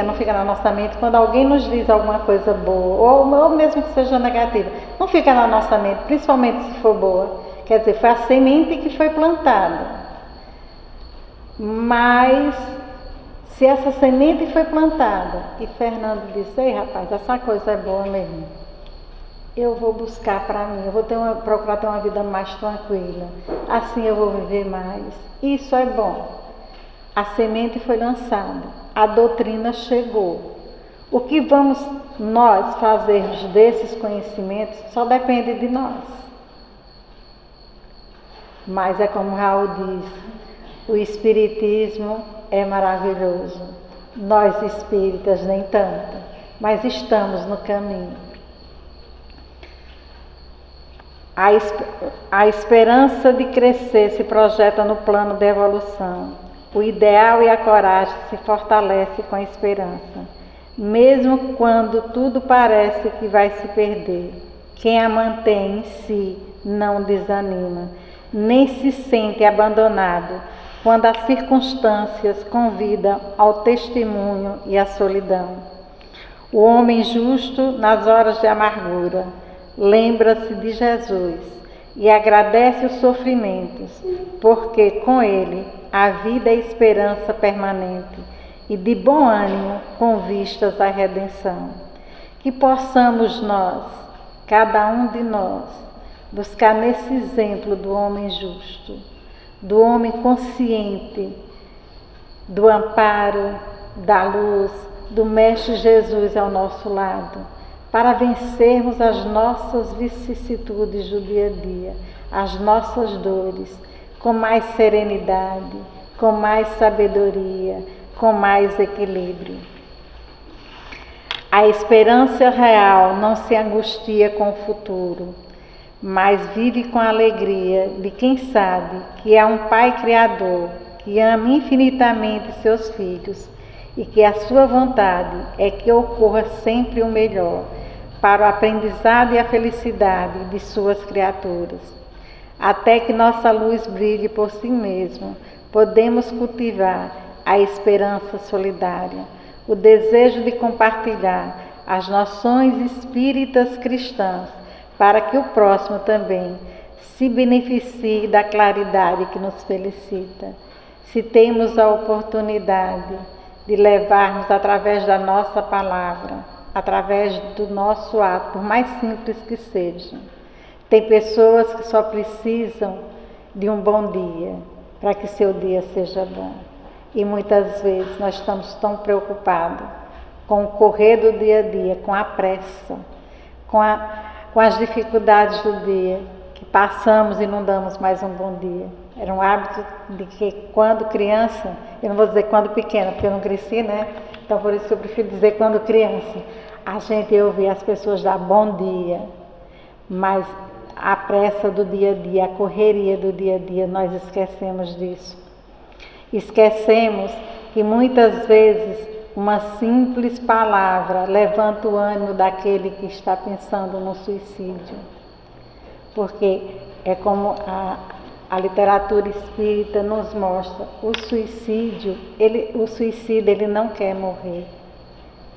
não fica na nossa mente, quando alguém nos diz alguma coisa boa, ou mesmo que seja negativa, não fica na nossa mente, principalmente se for boa. Quer dizer, foi a semente que foi plantada. Mas se essa semente foi plantada e Fernando disse: ei rapaz, essa coisa é boa mesmo, eu vou buscar para mim, eu vou procurar ter uma vida mais tranquila, assim eu vou viver mais. Isso é bom. A semente foi lançada, a doutrina chegou. O que vamos nós fazermos desses conhecimentos só depende de nós. Mas é como Raul diz, o Espiritismo é maravilhoso. Nós espíritas nem tanto, mas estamos no caminho. A esperança de crescer se projeta no plano da evolução. O ideal e a coragem se fortalecem com a esperança, mesmo quando tudo parece que vai se perder. Quem a mantém em si não desanima, nem se sente abandonado quando as circunstâncias convidam ao testemunho e à solidão. O homem justo, nas horas de amargura, lembra-se de Jesus e agradece os sofrimentos, porque com ele a vida e esperança permanente e de bom ânimo com vistas à redenção. Que possamos nós, cada um de nós, buscar nesse exemplo do homem justo, do homem consciente, do amparo, da luz, do Mestre Jesus ao nosso lado, para vencermos as nossas vicissitudes do dia a dia, as nossas dores, com mais serenidade, com mais sabedoria, com mais equilíbrio. A esperança real não se angustia com o futuro, mas vive com a alegria de quem sabe que há um Pai Criador que ama infinitamente seus filhos e que a sua vontade é que ocorra sempre o melhor para o aprendizado e a felicidade de suas criaturas. Até que nossa luz brilhe por si mesma, podemos cultivar a esperança solidária, o desejo de compartilhar as noções espíritas cristãs, para que o próximo também se beneficie da claridade que nos felicita. Se temos a oportunidade de levarmos através da nossa palavra, através do nosso ato, por mais simples que seja. Tem pessoas que só precisam de um bom dia, para que seu dia seja bom. E muitas vezes nós estamos tão preocupados com o correr do dia a dia, com a pressa, com as dificuldades do dia, que passamos e não damos mais um bom dia. Era um hábito de que quando criança, eu não vou dizer quando pequena, porque eu não cresci, né? Então por isso que eu prefiro dizer quando criança, a gente ouvia as pessoas dar bom dia, mas a pressa do dia a dia, a correria do dia a dia, nós esquecemos disso. Esquecemos que muitas vezes uma simples palavra levanta o ânimo daquele que está pensando no suicídio. Porque é como a literatura espírita nos mostra, o suicídio, ele não quer morrer.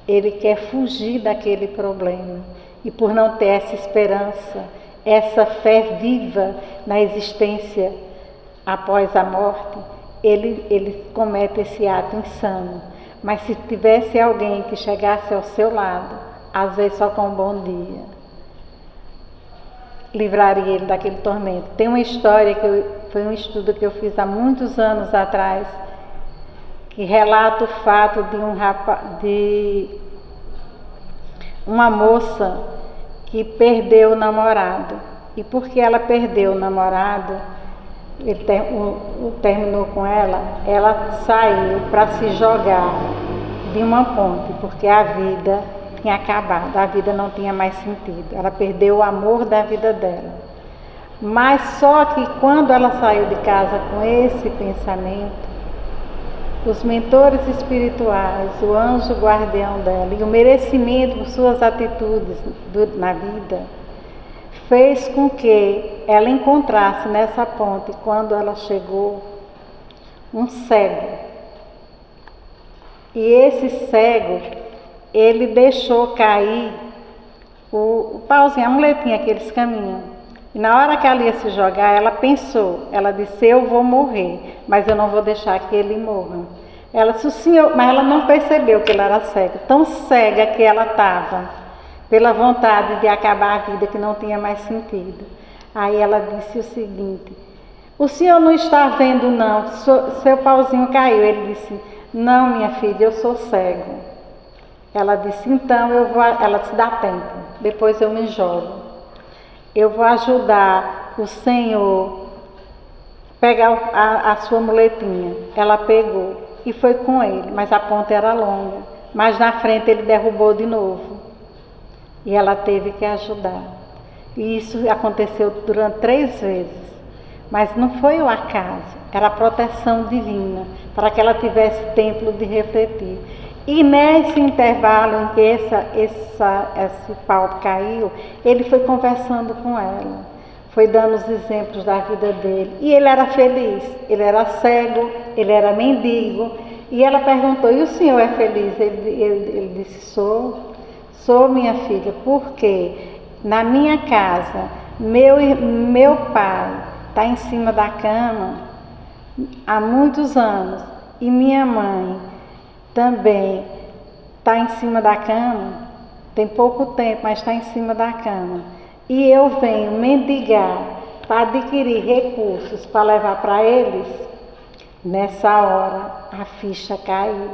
Ele quer fugir daquele problema. E por não ter essa esperança, essa fé viva na existência após a morte, ele comete esse ato insano. Mas se tivesse alguém que chegasse ao seu lado, às vezes só com um bom dia, livraria ele daquele tormento. Tem uma história foi um estudo que eu fiz há muitos anos atrás, que relata o fato de uma moça que perdeu o namorado. E porque ela perdeu o namorado, ele terminou com ela saiu para se jogar de uma ponte, porque a vida tinha acabado, a vida não tinha mais sentido. Ela perdeu o amor da vida dela. Mas só que quando ela saiu de casa com esse pensamento, os mentores espirituais, o anjo guardião dela e o merecimento por suas atitudes na vida, fez com que ela encontrasse nessa ponte, quando ela chegou, um cego. E esse cego, ele deixou cair o pauzinho, a muletinha que eles caminham. E na hora que ela ia se jogar, ela pensou, ela disse: eu vou morrer, mas eu não vou deixar que ele morra. Ela disse: o senhor, mas ela não percebeu que ele era cego, tão cega que ela estava, pela vontade de acabar a vida que não tinha mais sentido. Aí ela disse o seguinte: o senhor não está vendo não, seu pauzinho caiu. Ele disse: não, minha filha, eu sou cego. Ela disse: então eu vou, ela disse: dá tempo, depois eu me jogo. Eu vou ajudar o senhor pegar a sua muletinha. Ela pegou e foi com ele, mas a ponte era longa. Mas na frente ele derrubou de novo. E ela teve que ajudar. E isso aconteceu durante 3 vezes. Mas não foi o acaso, era a proteção divina, para que ela tivesse tempo de refletir. E nesse intervalo em que esse pau caiu, ele foi conversando com ela, foi dando os exemplos da vida dele. E ele era feliz, ele era cego, ele era mendigo. E ela perguntou: e o senhor é feliz? Ele disse: sou, minha filha, porque na minha casa, meu pai está em cima da cama há muitos anos e minha mãe também está em cima da cama, tem pouco tempo, mas está em cima da cama. E eu venho mendigar para adquirir recursos para levar para eles. Nessa hora, a ficha caiu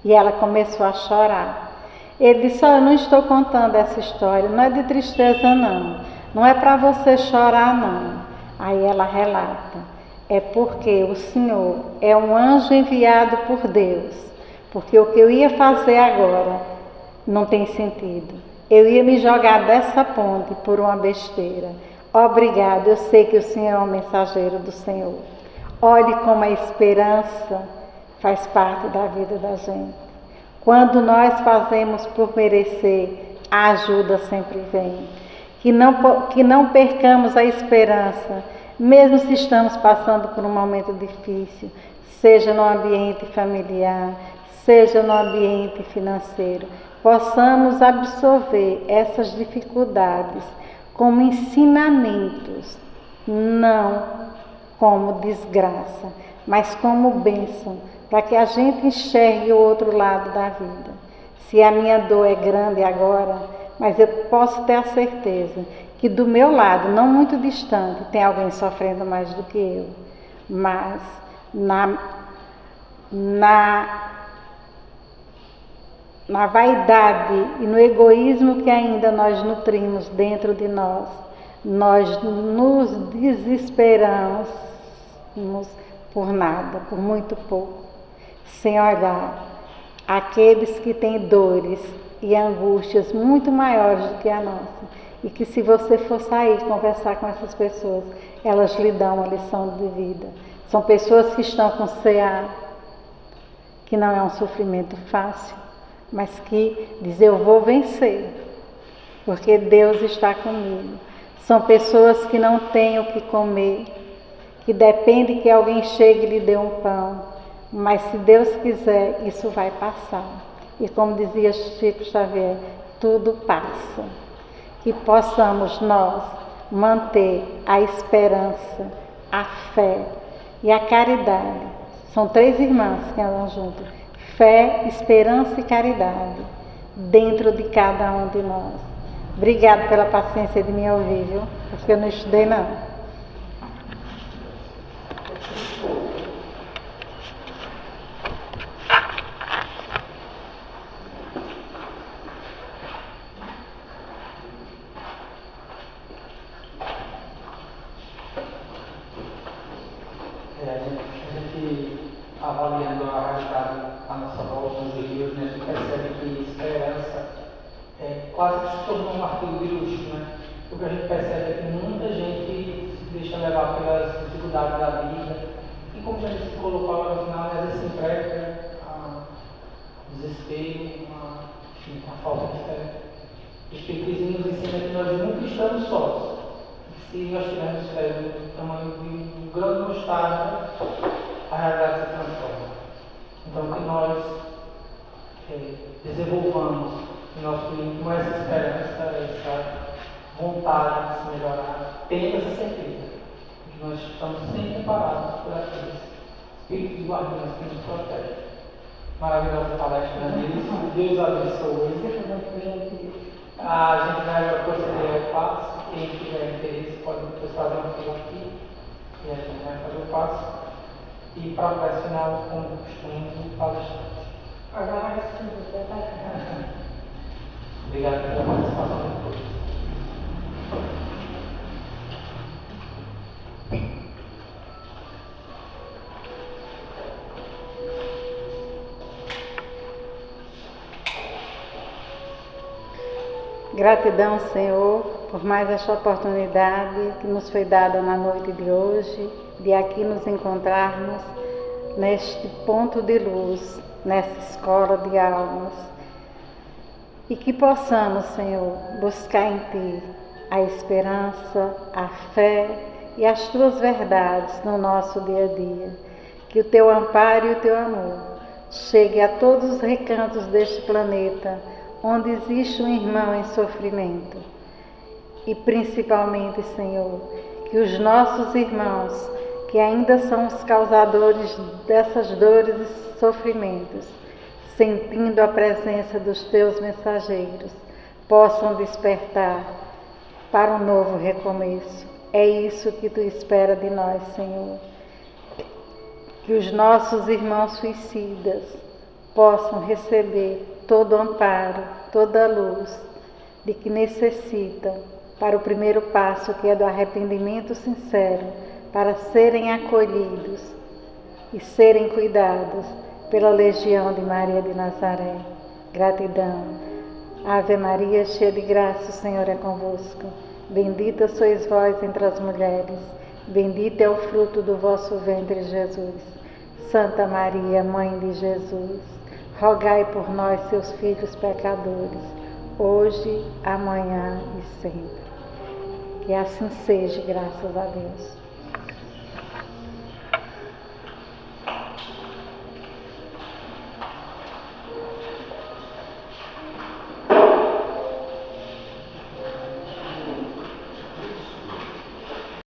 e ela começou a chorar. Ele disse: eu não estou contando essa história, não é de tristeza não é para você chorar não. Aí ela relata: é porque o Senhor é um anjo enviado por Deus, porque o que eu ia fazer agora não tem sentido. Eu ia me jogar dessa ponte por uma besteira. Obrigado, eu sei que o Senhor é um mensageiro do Senhor. Olhe como a esperança faz parte da vida da gente. Quando nós fazemos por merecer, a ajuda sempre vem. Que não percamos a esperança, mesmo se estamos passando por um momento difícil, seja no ambiente familiar, seja no ambiente financeiro. Possamos absorver essas dificuldades como ensinamentos, não como desgraça, mas como bênção, para que a gente enxergue o outro lado da vida. Se a minha dor é grande agora, mas eu posso ter a certeza que do meu lado, não muito distante, tem alguém sofrendo mais do que eu. Mas na vaidade e no egoísmo que ainda nós nutrimos dentro de nós nos desesperamos por nada, por muito pouco, sem olhar aqueles que têm dores e angústias muito maiores do que a nossa, e que se você for sair conversar com essas pessoas, elas lhe dão uma lição de vida. São pessoas que estão com CA, que não é um sofrimento fácil, mas que diz: eu vou vencer, porque Deus está comigo. São pessoas que não têm o que comer, que depende que alguém chegue e lhe dê um pão, mas se Deus quiser, isso vai passar. E como dizia Chico Xavier, tudo passa. Que possamos nós manter a esperança, a fé e a caridade. São 3 irmãs que andam juntas. Fé, esperança e caridade dentro de cada um de nós. Obrigada pela paciência de me ouvir, viu? Porque eu não estudei não. A gente avaliando a realidade à nossa volta nos rios, né, a gente percebe que esperança quase que se tornou um artigo de luxo, né? O que a gente percebe é que muita gente se deixa levar pelas dificuldades da vida e, como a gente se colocou agora no final, às vezes se entrega a desespero, enfim, a falta de fé. O Espiritismo nos ensina que nós nunca estamos sós. Se nós tivermos fé do tamanho de um grão de mostarda, a realidade se transforma. Então, que nós desenvolvamos em nosso íntimo essa esperança, essa vontade de se melhorar, tendo essa certeza de que nós estamos sempre preparados por aqueles espíritos guardiões que nos protegem. Maravilhosa palestra deles, Deus abençoe. A gente vai proceder ao passo. Quem tiver interesse pode depois fazer uma fila aqui e a gente vai fazer o passo. E para a prece final, como costume, do palestrante. Obrigado pela participação de todos. Gratidão, Senhor, por mais esta oportunidade que nos foi dada na noite de hoje, de aqui nos encontrarmos neste ponto de luz, nessa escola de almas. E que possamos, Senhor, buscar em Ti a esperança, a fé e as Tuas verdades no nosso dia a dia. Que o Teu amparo e o Teu amor chegue a todos os recantos deste planeta, onde existe um irmão em sofrimento. E principalmente, Senhor, que os nossos irmãos, que ainda são os causadores dessas dores e sofrimentos, sentindo a presença dos Teus mensageiros, possam despertar para um novo recomeço. É isso que Tu espera de nós, Senhor. Que os nossos irmãos suicidas possam receber todo o amparo, toda a luz de que necessitam para o primeiro passo, que é do arrependimento sincero, para serem acolhidos e serem cuidados pela legião de Maria de Nazaré. Gratidão. Ave Maria, cheia de graça, o Senhor é convosco. Bendita sois vós entre as mulheres, bendito é o fruto do vosso ventre, Jesus. Santa Maria, Mãe de Jesus, rogai por nós, seus filhos pecadores, hoje, amanhã e sempre. Que assim seja, graças a Deus.